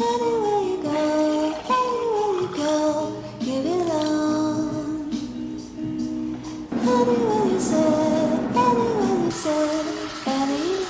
Anywhere you go, give it on. Anywhere you say, anywhere.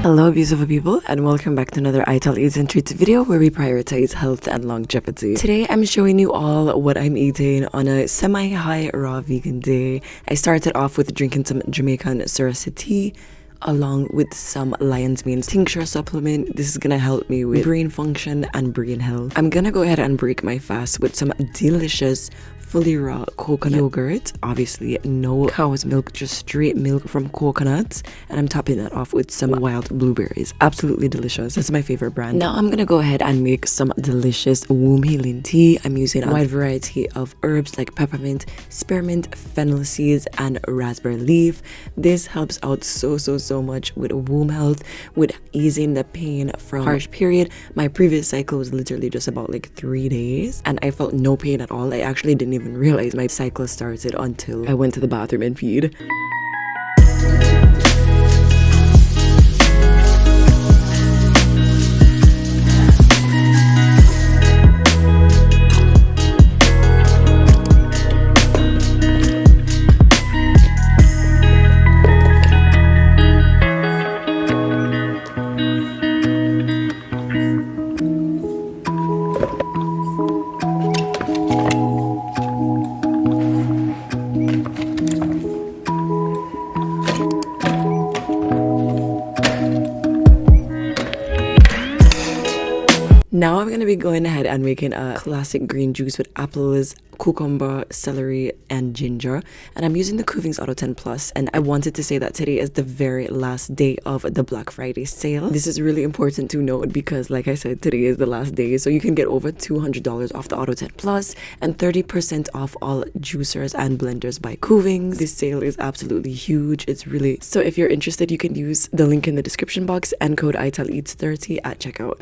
Hello beautiful people, and welcome back to another Eats and Treats video where we prioritize health and longevity. Today I'm showing you all what I'm eating on a semi-high raw vegan day. I started off with drinking some Jamaican Surasa tea along with some lion's mane tincture supplement. This is gonna help me with brain function and brain health. I'm gonna go ahead and break my fast with some delicious fully raw coconut yogurt. Obviously no cow's milk, just straight milk from coconuts, and I'm topping that off with some wild blueberries. Absolutely delicious. That's my favorite brand. Now I'm gonna go ahead and make some delicious womb healing tea. I'm using a wide variety of herbs like peppermint, spearmint, fennel seeds, and raspberry leaf. This helps out so much with womb health, with easing the pain from harsh period. My previous cycle was literally just about like 3 days and I felt no pain at all. I actually didn't even realize my cycle started until I went to the bathroom and peed. Now I'm going to be going ahead and making a classic green juice with apples, cucumber, celery, and ginger. And I'm using the Cuvings Auto 10 Plus. And I wanted to say that today is the very last day of the Black Friday sale. This is really important to note because, like I said, today is the last day. So you can get over $200 off the Auto 10 Plus and 30% off all juicers and blenders by Cuvings. This sale is absolutely huge. It's really... So if you're interested, you can use the link in the description box and code ITALEATS30 at checkout.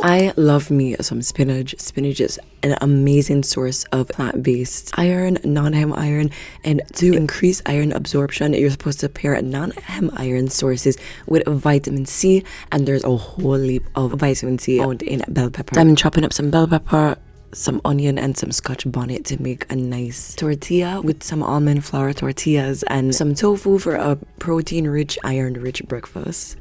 I love me some spinach. Spinach is an amazing source of plant-based iron, non-hem iron, and to increase iron absorption, you're supposed to pair non-hem iron sources with vitamin C, and there's a whole heap of vitamin C found in bell pepper. I'm chopping up some bell pepper, some onion, and some scotch bonnet to make a nice tortilla with some almond flour tortillas and some tofu for a protein-rich, iron-rich breakfast.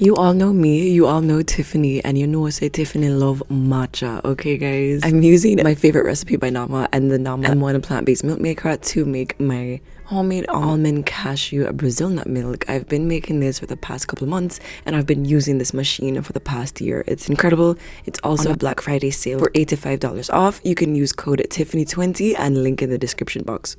You all know me, you all know Tiffany, and you know I say Tiffany love matcha, okay guys? I'm using my favorite recipe by Nama and the Nama M1 plant-based milk maker to make my homemade almond cashew Brazil nut milk. I've been making this for the past couple of months and I've been using this machine for the past year. It's incredible. It's also a Black Friday sale for $85 off. You can use code Tiffany20 and link in the description box.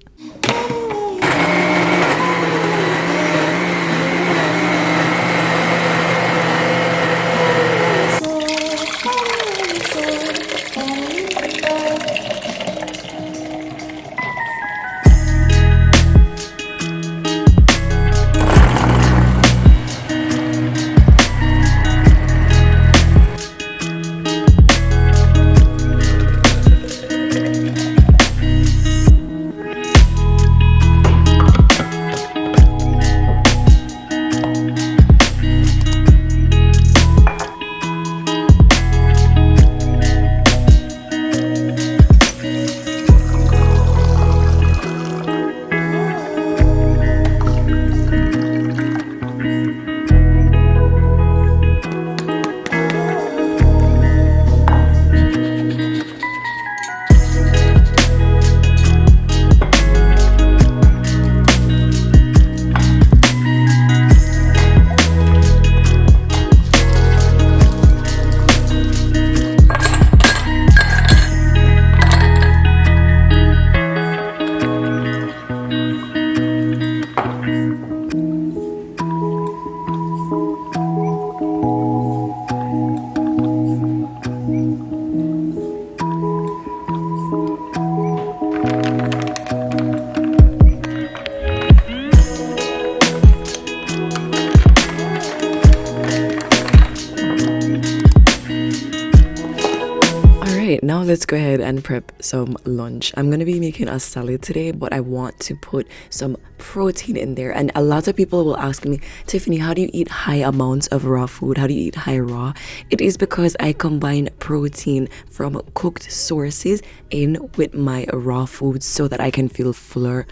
Now let's go ahead and prep some lunch. I'm gonna be making a salad today, but I want to put some protein in there. And a lot of people will ask me, Tiffany, how do you eat high amounts of raw food? How do you eat high raw? It is because I combine protein from cooked sources in with my raw foods so that I can feel fuller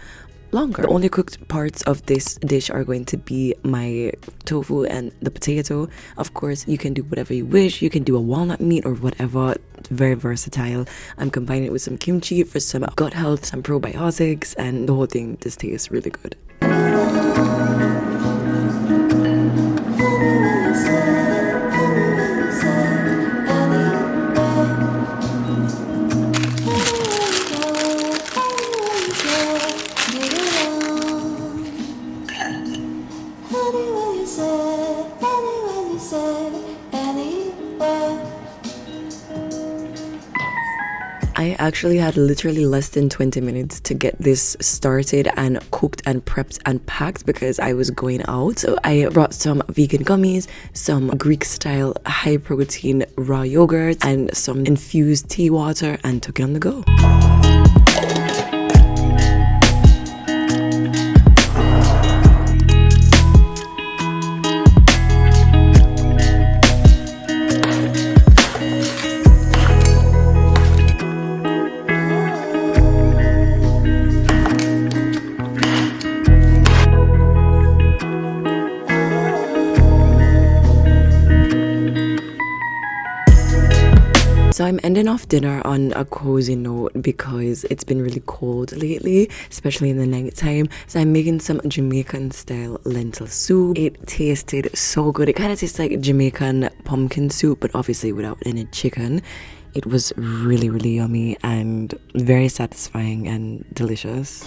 longer. The only cooked parts of this dish are going to be my tofu and the potato. Of course, you can do whatever you wish. You can do a walnut meat or whatever. It's very versatile. I'm combining it with some kimchi for some gut health, some probiotics, and the whole thing just tastes really good. I actually had literally less than 20 minutes to get this started and cooked and prepped and packed because I was going out. So I brought some vegan gummies, some Greek style high protein raw yogurt, and some infused tea water and took it on the go. So I'm ending off dinner on a cozy note because it's been really cold lately, especially in the night time. So I'm making some Jamaican style lentil soup. It tasted so good. It kind of tastes like Jamaican pumpkin soup, but obviously without any chicken. It was really, really yummy and very satisfying and delicious.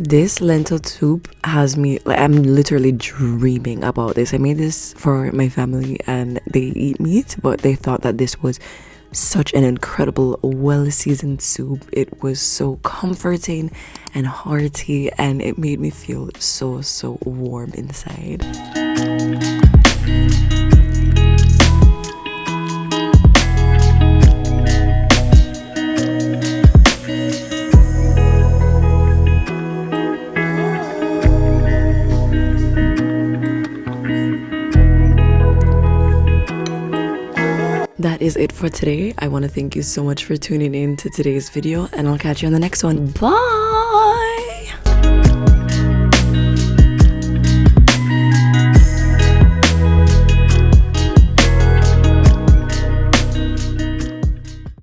This lentil soup has me, like, I'm literally dreaming about this. I made this for my family and they eat meat, but they thought that this was such an incredible, well-seasoned soup. It was so comforting and hearty, and it made me feel so warm inside. That is it for today. I want to thank you so much for tuning in to today's video, and I'll catch you on the next one. Bye!